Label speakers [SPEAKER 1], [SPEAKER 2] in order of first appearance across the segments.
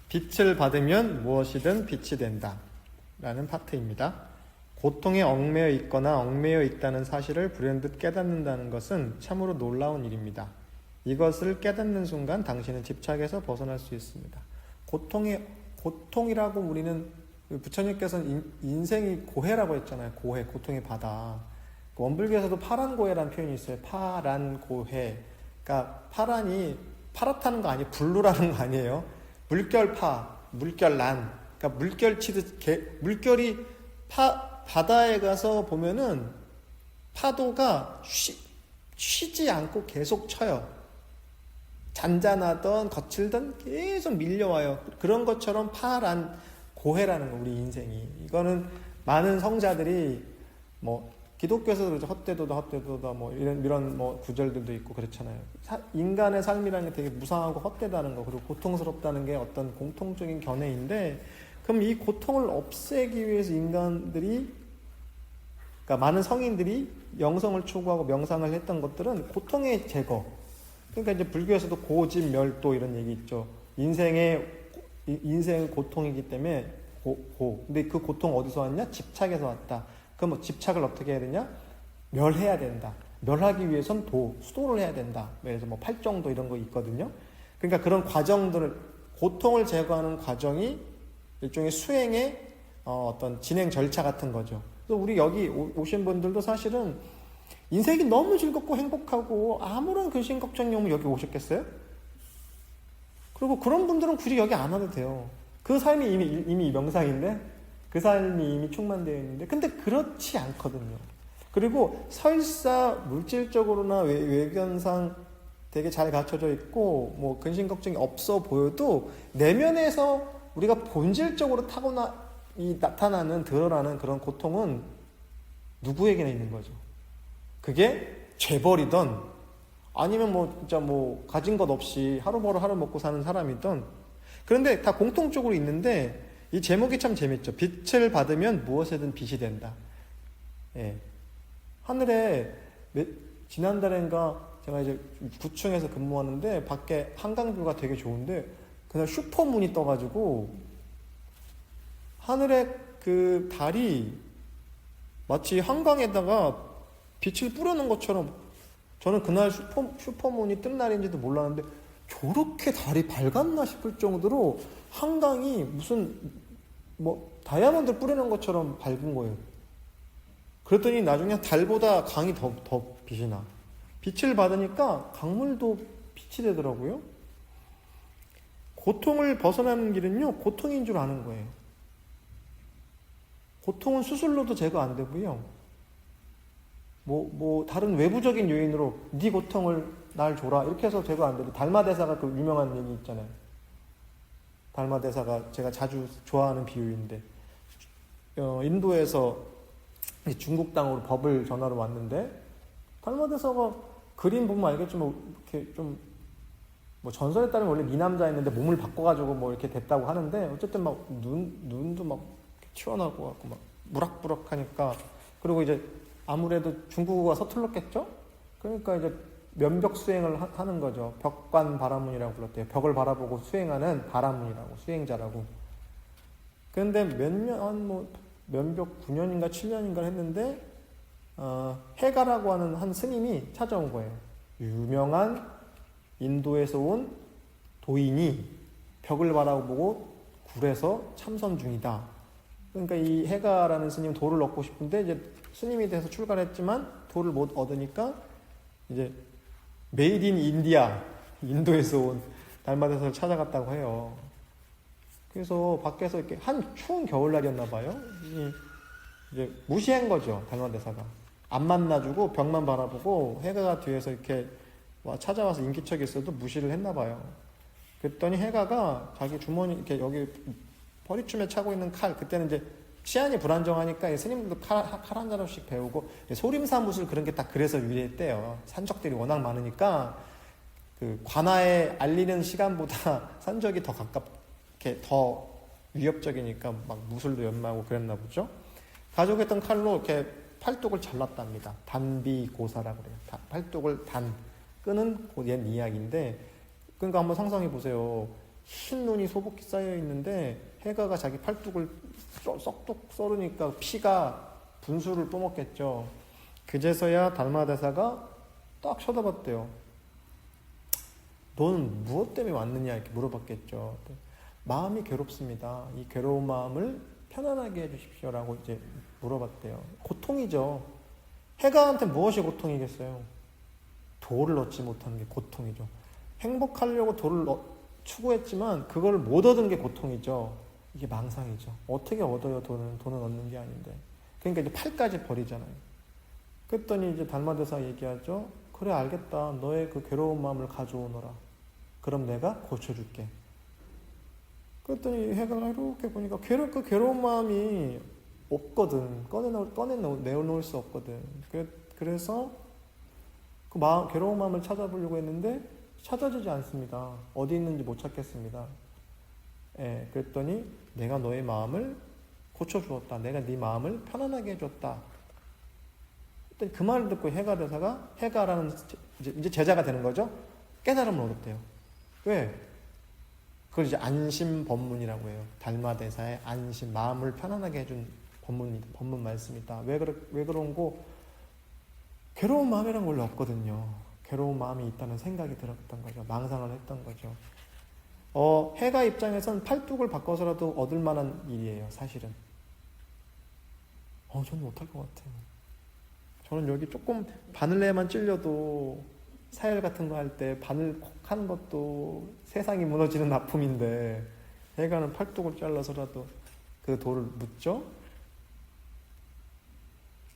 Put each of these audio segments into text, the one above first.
[SPEAKER 1] 빛을 받으면 무엇이든 빛이 된다 라는 파트입니다. 고통에 얽매여 있거나 얽매여 있다는 사실을 불현듯 깨닫는다는 것은 참으로 놀라운 일입니다. 이것을 깨닫는 순간 당신은 집착에서 벗어날 수 있습니다. 고통이라고 우리는 부처님께서는 인생이 고해라고 했잖아요. 고해, 고통의 바다. 원불교에서도 파란고해라는 표현이 있어요. 파란고해. 그러니까 파란이 파랗다는 거 아니에요. 블루라는 거 아니에요. 물결파, 물결란. 그러니까 물결 치듯 물결이 바다에 가서 보면은 파도가 쉬지 않고 계속 쳐요. 잔잔하던 거칠던 계속 밀려와요. 그런 것처럼 파란 고해라는 거, 우리 인생이. 이거는 많은 성자들이 뭐 기독교에서도 그렇죠. 헛되도다 뭐 이런 뭐 구절들도 있고 그렇잖아요. 인간의 삶이라는 게 되게 무상하고 헛되다는 거, 그리고 고통스럽다는 게 어떤 공통적인 견해인데, 그럼 이 고통을 없애기 위해서 인간들이, 그러니까 많은 성인들이 영성을 추구하고 명상을 했던 것들은 고통의 제거. 그러니까 이제 불교에서도 고집멸도 이런 얘기 있죠. 인생은 고통이기 때문에 근데 그 고통 어디서 왔냐? 집착에서 왔다. 그럼 뭐 집착을 어떻게 해야 되냐? 멸해야 된다. 멸하기 위해선 수도를 해야 된다. 그래서 뭐 팔정도 이런 거 있거든요. 그러니까 그런 과정들을, 고통을 제거하는 과정이 일종의 수행의 어떤 진행 절차 같은 거죠. 그래서 우리 여기 오신 분들도 사실은 인생이 너무 즐겁고 행복하고 아무런 근심 걱정이 없으면 여기 오셨겠어요? 그리고 그런 분들은 굳이 여기 안 와도 돼요. 그 삶이 이미 명상인데, 그 삶이 이미 충만되어 있는데, 근데 그렇지 않거든요. 그리고 설사 물질적으로나 외견상 되게 잘 갖춰져 있고 뭐 근심 걱정이 없어 보여도 내면에서 우리가 본질적으로 나타나는, 드러나는 그런 고통은 누구에게나 있는 거죠. 그게 죄벌이든 아니면 뭐 진짜 뭐 가진 것 없이 하루 벌어 하루 먹고 사는 사람이든, 그런데 다 공통적으로 있는데 이 제목이 참 재밌죠. 빛을 받으면 무엇이든 빛이 된다. 예. 하늘에 지난달인가 제가 이제 9층에서 근무하는데 밖에 한강뷰가 되게 좋은데 그날 슈퍼문이 떠가지고 하늘에 그 달이 마치 한강에다가 빛을 뿌려놓은 것처럼, 저는 그날 슈퍼문이 뜬 날인지도 몰랐는데 저렇게 달이 밝았나 싶을 정도로 한강이 무슨 뭐 다이아몬드 뿌려놓은 것처럼 밝은 거예요. 그랬더니 나중에 달보다 강이 더 빛이 나. 빛을 받으니까 강물도 빛이 되더라고요. 고통을 벗어나는 길은요, 고통인 줄 아는 거예요. 고통은 수술로도 제거 안 되고요. 다른 외부적인 요인으로 네 고통을 날 줘라 이렇게 해서 제거 안 되고, 달마대사가 그 유명한 얘기 있잖아요. 달마대사가 제가 자주 좋아하는 비유인데, 인도에서 중국 땅으로 법을 전하러 왔는데 달마대사가 그림 보면 알겠지만 이렇게 좀 뭐 전설에 따르면 원래 미남자였는데 몸을 바꿔가지고 뭐 이렇게 됐다고 하는데, 어쨌든 막 눈도 막 튀어나오고 갖고 막 무락부락하니까, 그리고 이제 아무래도 중국어가 서툴렀겠죠? 그러니까 이제 면벽 수행을 하는 거죠. 벽관 바라문이라고 불렀대요. 벽을 바라보고 수행하는 바라문이라고, 수행자라고. 그런데 면벽 9년인가 7년인가 했는데 해가라고 하는 한 스님이 찾아온 거예요. 유명한 인도에서 온 도인이 벽을 바라보고 굴에서 참선 중이다. 그러니까 이 해가라는 스님 도를 얻고 싶은데 이제 스님이 돼서 출가했지만 도를 못 얻으니까 이제 메이드 인 인디아, 인도에서 온 달마대사를 찾아갔다고 해요. 그래서 밖에서 이렇게 한 추운 겨울날이었나 봐요. 이제 무시한 거죠, 달마대사가. 안 만나주고 벽만 바라보고 해가가 뒤에서 이렇게 찾아와서 인기척이 있어도 무시를 했나 봐요. 그랬더니 해가가 자기 주머니 이렇게 여기 허리춤에 차고 있는 칼, 그때는 이제 치안이 불안정하니까 스님들도 칼 한 자루씩 배우고, 소림사무술 그런 게 딱 그래서 유리했대요. 산적들이 워낙 많으니까 그 관아에 알리는 시간보다 산적이 더 가깝게 더 위협적이니까 막 무술도 연마하고 그랬나 보죠. 가지고 있던 칼로 이렇게 팔뚝을 잘랐답니다. 단비고사라고 그래요. 팔뚝을 끄는 옛 이야기인데, 그러니까 한번 상상해 보세요. 흰 눈이 소복히 쌓여 있는데 해가가 자기 팔뚝을 쏙쏙 썰으니까 피가 분수를 뿜었겠죠. 그제서야 달마대사가 딱 쳐다봤대요. 너는 무엇 때문에 왔느냐 이렇게 물어봤겠죠. 마음이 괴롭습니다. 이 괴로운 마음을 편안하게 해주십시오라고 이제 물어봤대요. 고통이죠. 해가한테 무엇이 고통이겠어요? 도를 얻지 못하는 게 고통이죠. 행복하려고 도를 추구했지만 그걸 못 얻은 게 고통이죠. 이게 망상이죠. 어떻게 얻어요? 돈은 얻는 게 아닌데. 그러니까 이제 팔까지 버리잖아요. 그랬더니 이제 달마대사 얘기하죠. 그래 알겠다. 너의 그 괴로운 마음을 가져오너라. 그럼 내가 고쳐줄게. 그랬더니 해가 이렇게 보니까 그 괴로운 마음이 없거든. 내어놓을 수 없거든. 그래서 그 괴로운 마음을 찾아보려고 했는데 찾아지지 않습니다. 어디 있는지 못 찾겠습니다. 예, 그랬더니 내가 너의 마음을 고쳐주었다. 내가 네 마음을 편안하게 해줬다. 그 말을 듣고 해가라는 이제 제자가 되는 거죠. 깨달음을 얻었대요. 왜? 그걸 이제 안심법문이라고 해요. 달마대사의 안심, 마음을 편안하게 해준 법문 말씀이다. 왜 그런 거? 괴로운 마음이란 원래 없거든요. 괴로운 마음이 있다는 생각이 들었던 거죠. 망상을 했던 거죠. 해가 입장에선 팔뚝을 바꿔서라도 얻을 만한 일이에요. 사실은. 저는 못할 것 같아요. 저는 여기 조금 바늘레만 찔려도 사열 같은 거 할 때 바늘 콕 하는 것도 세상이 무너지는 아픔인데 해가는 팔뚝을 잘라서라도 그 돌을 묻죠?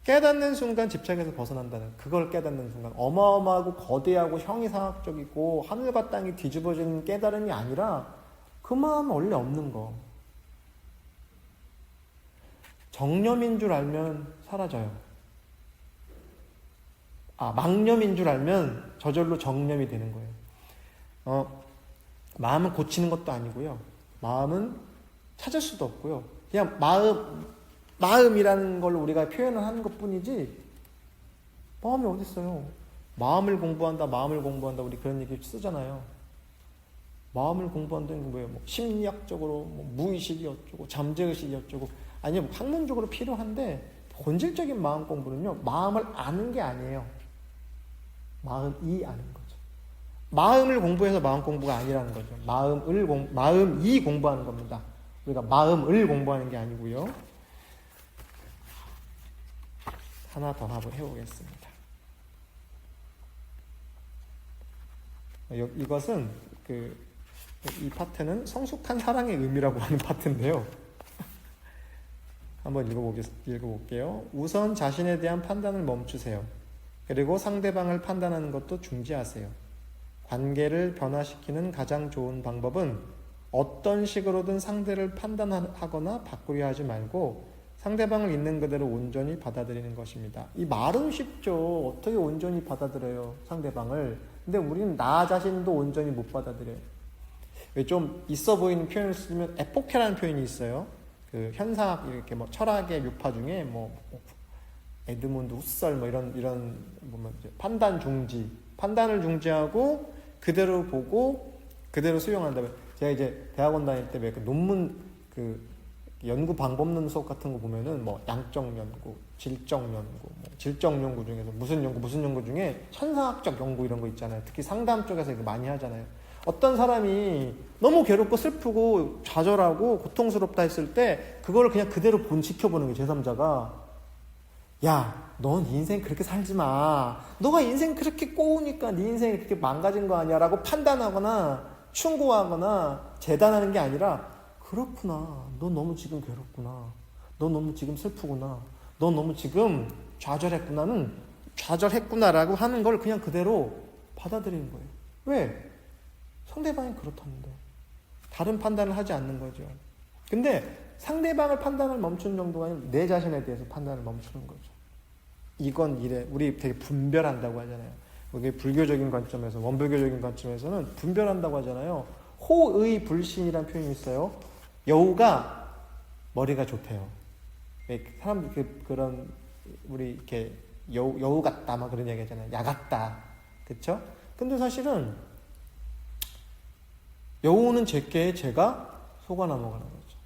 [SPEAKER 1] 깨닫는 순간 집착에서 벗어난다는, 그걸 깨닫는 순간 어마어마하고 거대하고 형이상학적이고 하늘과 땅이 뒤집어지는 깨달음이 아니라 그 마음 원래 없는 거. 정념인 줄 알면 사라져요. 망념인 줄 알면 저절로 정념이 되는 거예요. 마음은 고치는 것도 아니고요. 마음은 찾을 수도 없고요. 그냥 마음이라는 걸 우리가 표현을 하는 것 뿐이지, 마음이 어디 있어요? 마음을 공부한다, 우리 그런 얘기 쓰잖아요. 마음을 공부한다는 게 뭐예요? 심리학적으로 무의식이 어쩌고, 잠재의식이 어쩌고, 아니요, 학문적으로 필요한데, 본질적인 마음 공부는요, 마음을 아는 게 아니에요. 마음이 아는 거죠. 마음을 공부해서 마음 공부가 아니라는 거죠. 마음이 공부하는 겁니다. 우리가 마음을 공부하는 게 아니고요. 하나 더 해보겠습니다. 이것은 이 파트는 성숙한 사랑의 의미라고 하는 파트인데요. 한번 읽어볼게요. 우선 자신에 대한 판단을 멈추세요. 그리고 상대방을 판단하는 것도 중지하세요. 관계를 변화시키는 가장 좋은 방법은 어떤 식으로든 상대를 판단하거나 바꾸려 하지 말고 상대방을 있는 그대로 온전히 받아들이는 것입니다. 이 말은 쉽죠. 어떻게 온전히 받아들여요, 상대방을. 근데 우리는 나 자신도 온전히 못 받아들여요. 좀 있어 보이는 표현을 쓰면 에포케라는 표현이 있어요. 그 현사학, 이렇게 철학의 유파 중에 에드문드 후설 이런 보면 판단을 중지하고 그대로 보고 그대로 수용한다. 제가 이제 대학원 다닐 때 왜 논문 연구 방법론 수업 같은 거 보면은 양적 연구, 질적 연구, 질적 연구 중에서 무슨 연구 중에 현상학적 연구 이런 거 있잖아요. 특히 상담 쪽에서 이거 많이 하잖아요. 어떤 사람이 너무 괴롭고 슬프고 좌절하고 고통스럽다 했을 때 그거를 그냥 그대로 지켜보는 게 제3자가, 야, 넌 인생 그렇게 살지 마. 너가 인생 그렇게 꼬우니까 네 인생이 그렇게 망가진 거 아니야 라고 판단하거나 충고하거나 재단하는 게 아니라, 그렇구나. 넌 너무 지금 괴롭구나. 넌 너무 지금 슬프구나. 넌 너무 지금 좌절했구나라고 하는 걸 그냥 그대로 받아들이는 거예요. 왜? 상대방이 그렇다는데. 다른 판단을 하지 않는 거죠. 근데 상대방을 판단을 멈추는 정도가 아니라 내 자신에 대해서 판단을 멈추는 거죠. 이건 이래. 우리 되게 분별한다고 하잖아요. 우리 불교적인 관점에서, 원불교적인 관점에서는 분별한다고 하잖아요. 호의 불신이라는 표현이 있어요. 여우가 머리가 좋대요. 사람들 그런 우리 이렇게 여우 같다 막 그런 얘기 하잖아요. 야 같다, 그렇죠? 근데 사실은 여우는 제게 제가 속아 넘어가는 거죠.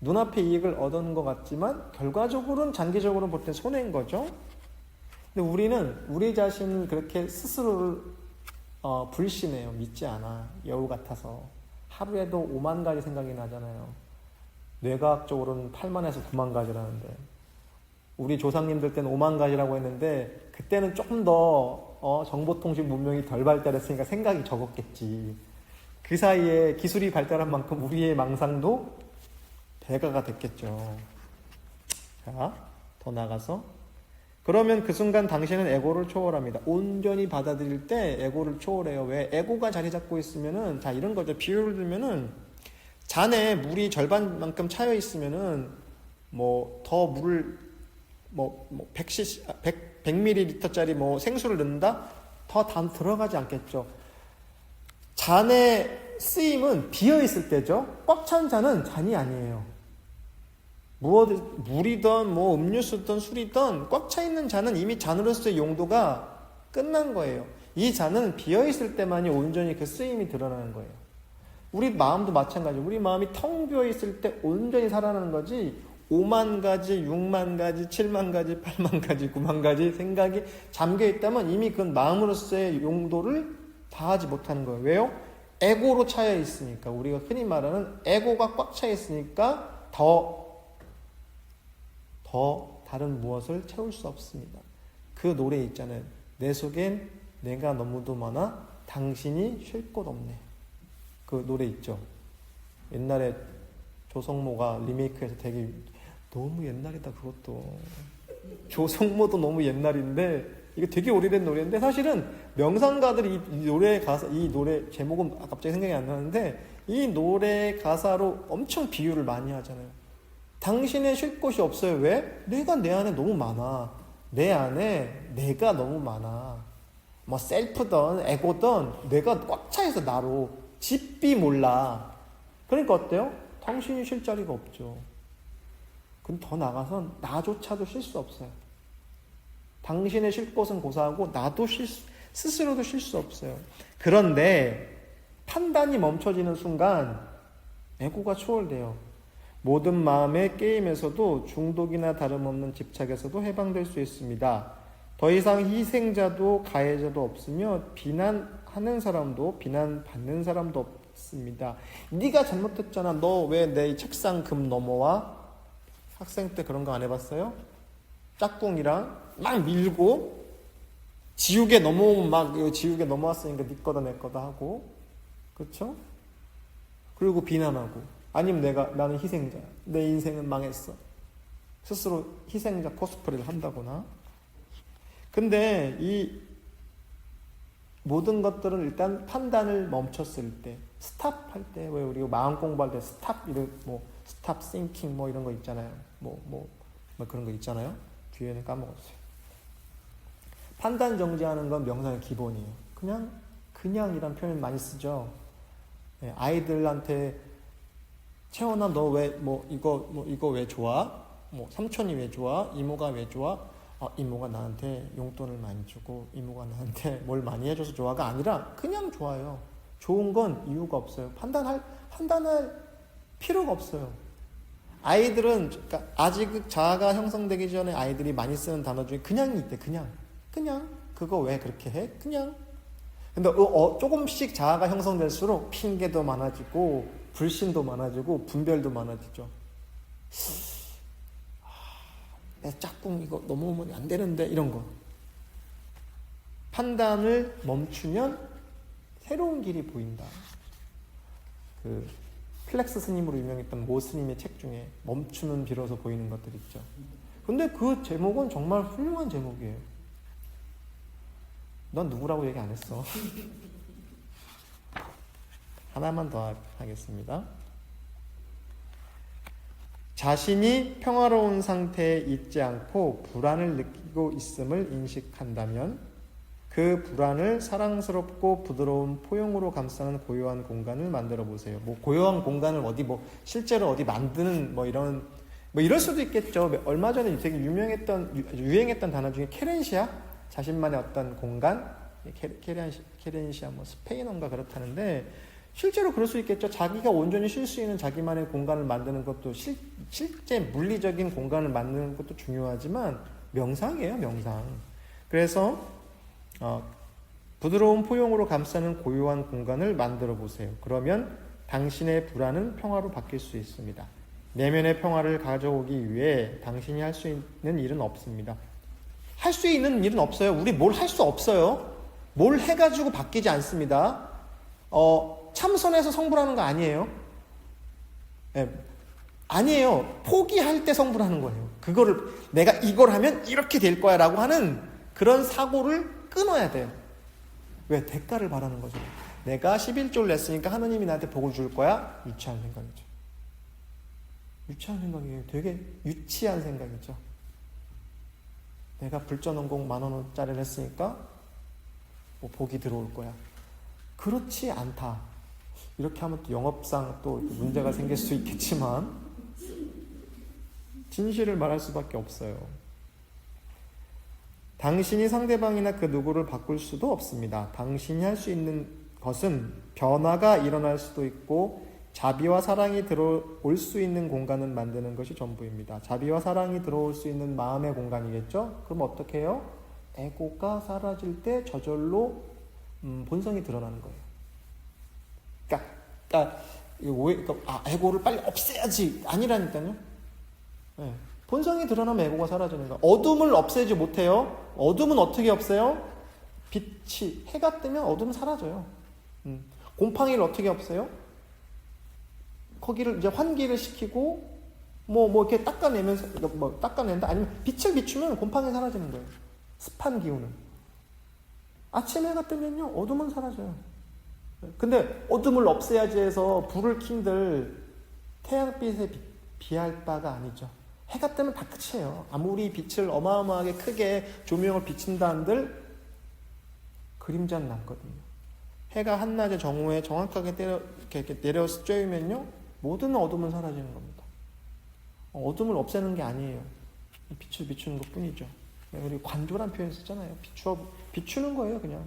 [SPEAKER 1] 눈앞에 이익을 얻은 것 같지만 결과적으로는 장기적으로 볼 때 손해인 거죠. 근데 우리는 우리 자신을 그렇게 스스로를 불신해요. 믿지 않아. 여우 같아서. 하루에도 5만 가지 생각이 나잖아요. 뇌과학적으로는 8만에서 9만 가지라는데 우리 조상님들 때는 5만 가지라고 했는데 그때는 조금 더 정보통신 문명이 덜 발달했으니까 생각이 적었겠지. 그 사이에 기술이 발달한 만큼 우리의 망상도 배가가 됐겠죠. 자, 더 나가서 그러면 그 순간 당신은 에고를 초월합니다. 온전히 받아들일 때 에고를 초월해요. 왜? 에고가 자리 잡고 있으면은, 자, 이런 거죠. 비유를 들면은, 잔에 물이 절반만큼 차여 있으면은, 더 물을, 100ml짜리 생수를 넣는다? 더 들어가지 않겠죠. 잔의 쓰임은 비어있을 때죠. 꽉 찬 잔은 잔이 아니에요. 물이든 음료수든 술이든 꽉 차 있는 잔은 이미 잔으로서의 용도가 끝난 거예요. 이 잔은 비어있을 때만이 온전히 그 쓰임이 드러나는 거예요. 우리 마음도 마찬가지예요. 우리 마음이 텅 비어있을 때 온전히 살아나는 거지 5만 가지, 6만 가지, 7만 가지, 8만 가지, 9만 가지 생각이 잠겨있다면 이미 그건 마음으로서의 용도를 다하지 못하는 거예요. 왜요? 에고로 차여 있으니까. 우리가 흔히 말하는 에고가 꽉 차 있으니까 더 다른 무엇을 채울 수 없습니다. 그 노래 있잖아요. 내 속엔 내가 너무도 많아 당신이 쉴 곳 없네. 그 노래 있죠. 옛날에 조성모가 리메이크해서 되게 너무 옛날이다 그것도. 조성모도 너무 옛날인데 이거 되게 오래된 노래인데 사실은 명상가들이 이 노래 제목은 갑자기 생각이 안 나는데 이 노래 가사로 엄청 비유를 많이 하잖아요. 당신의 쉴 곳이 없어요. 왜? 내가 내 안에 너무 많아. 내 안에 내가 너무 많아. 셀프든 에고든 내가 꽉 차 있어 나로. 집비 몰라. 그러니까 어때요? 당신이 쉴 자리가 없죠. 그럼 더 나가서 나조차도 쉴 수 없어요. 당신의 쉴 곳은 고사하고 나도 스스로도 쉴 수 없어요. 그런데 판단이 멈춰지는 순간 에고가 초월돼요. 모든 마음의 게임에서도 중독이나 다름없는 집착에서도 해방될 수 있습니다. 더 이상 희생자도 가해자도 없으며 비난하는 사람도 비난받는 사람도 없습니다. 네가 잘못했잖아. 너 왜 내 책상 금 넘어와? 학생 때 그런 거 안 해봤어요? 짝꿍이랑 막 밀고 지우개 넘어오면 지우개 넘어왔으니까 네 거다 내 거다 하고, 그렇죠? 그리고 비난하고. 아니면 나는 희생자야. 내 인생은 망했어. 스스로 희생자 코스프레를 한다거나. 근데 이 모든 것들은 일단 판단을 멈췄을 때, 스탑할 때, 왜 우리가 마음 공부할 때 스탑, 스탑 싱킹 이런 거 있잖아요. 그런 거 있잖아요. 뒤에는 까먹었어요. 판단 정지하는 건 명상의 기본이에요. 그냥이란 표현 많이 쓰죠. 아이들한테 채원아 너 왜 이거 왜 좋아? 삼촌이 왜 좋아? 이모가 왜 좋아? 이모가 나한테 용돈을 많이 주고 이모가 나한테 뭘 많이 해줘서 좋아가 아니라 그냥 좋아요. 좋은 건 이유가 없어요. 판단할 필요가 없어요. 아이들은 아직 자아가 형성되기 전에 아이들이 많이 쓰는 단어 중에 그냥이 있대. 그냥 그거 왜 그렇게 해? 그냥. 근데 조금씩 자아가 형성될수록 핑계도 많아지고 불신도 많아지고 분별도 많아지죠. 내 짝꿍 이거 넘어오면 안 되는데 이런 거. 판단을 멈추면 새로운 길이 보인다. 그 플렉스 스님으로 유명했던 모 스님의 책 중에 멈추면 비로소 보이는 것들 있죠. 근데 그 제목은 정말 훌륭한 제목이에요. 넌 누구라고 얘기 안 했어. 하나만 더 하겠습니다. 자신이 평화로운 상태에 있지 않고 불안을 느끼고 있음을 인식한다면 그 불안을 사랑스럽고 부드러운 포용으로 감싸는 고요한 공간을 만들어 보세요. 고요한 공간을 실제로 어디 만드는 이럴 수도 있겠죠. 얼마 전에 되게 유행했던 단어 중에 케렌시아? 자신만의 어떤 공간? 케렌시아 스페인어인가 그렇다는데 실제로 그럴 수 있겠죠. 자기가 온전히 쉴 수 있는 자기만의 공간을 만드는 것도 실제 물리적인 공간을 만드는 것도 중요하지만 명상이에요, 명상. 그래서 부드러운 포용으로 감싸는 고요한 공간을 만들어 보세요. 그러면 당신의 불안은 평화로 바뀔 수 있습니다. 내면의 평화를 가져오기 위해 당신이 할 수 있는 일은 없습니다. 할 수 있는 일은 없어요. 우리 뭘 할 수 없어요. 뭘 해가지고 바뀌지 않습니다. 참선해서 성불하는 거 아니에요. 네. 아니에요. 포기할 때 성불하는 거예요. 그거를 내가 이걸 하면 이렇게 될 거야 라고 하는 그런 사고를 끊어야 돼요. 왜? 대가를 바라는 거죠. 내가 11조를 냈으니까 하느님이 나한테 복을 줄 거야? 유치한 생각이죠. 유치한 생각이에요. 되게 유치한 생각이죠. 내가 불전원공 10,000원짜리를 했으니까 뭐 복이 들어올 거야. 그렇지 않다. 이렇게 하면 또 영업상 또 문제가 생길 수 있겠지만 진실을 말할 수밖에 없어요. 당신이 상대방이나 그 누구를 바꿀 수도 없습니다. 당신이 할 수 있는 것은 변화가 일어날 수도 있고 자비와 사랑이 들어올 수 있는 공간을 만드는 것이 전부입니다. 자비와 사랑이 들어올 수 있는 마음의 공간이겠죠? 그럼 어떻게 해요? 에고가 사라질 때 저절로 본성이 드러나는 거예요. 그러니까 에고를 빨리 없애야지 아니라니까요. 네. 본성이 드러나면 에고가 사라지는 거예요. 어둠을 없애지 못해요. 어둠은 어떻게 없애요? 빛이 해가 뜨면 어둠은 사라져요. 곰팡이를 어떻게 없애요? 거기를 이제 환기를 시키고 뭐 이렇게 닦아내면서 닦아낸다 아니면 빛을 비추면 곰팡이 사라지는 거예요. 습한 기운은. 아침 해가 뜨면요 어둠은 사라져요. 근데 어둠을 없애야지 해서 불을 킨들 태양빛에 비할 바가 아니죠. 해가 뜨면 다 끝이에요. 아무리 빛을 어마어마하게 크게 조명을 비친다 한들 그림자는 남거든요. 해가 한낮의 정오에 정확하게 이렇게 내려 쬐면요 모든 어둠은 사라지는 겁니다. 어둠을 없애는 게 아니에요. 빛을 비추는 것 뿐이죠. 우리 관조란 표현 쓰잖아요. 비추는 거예요, 그냥.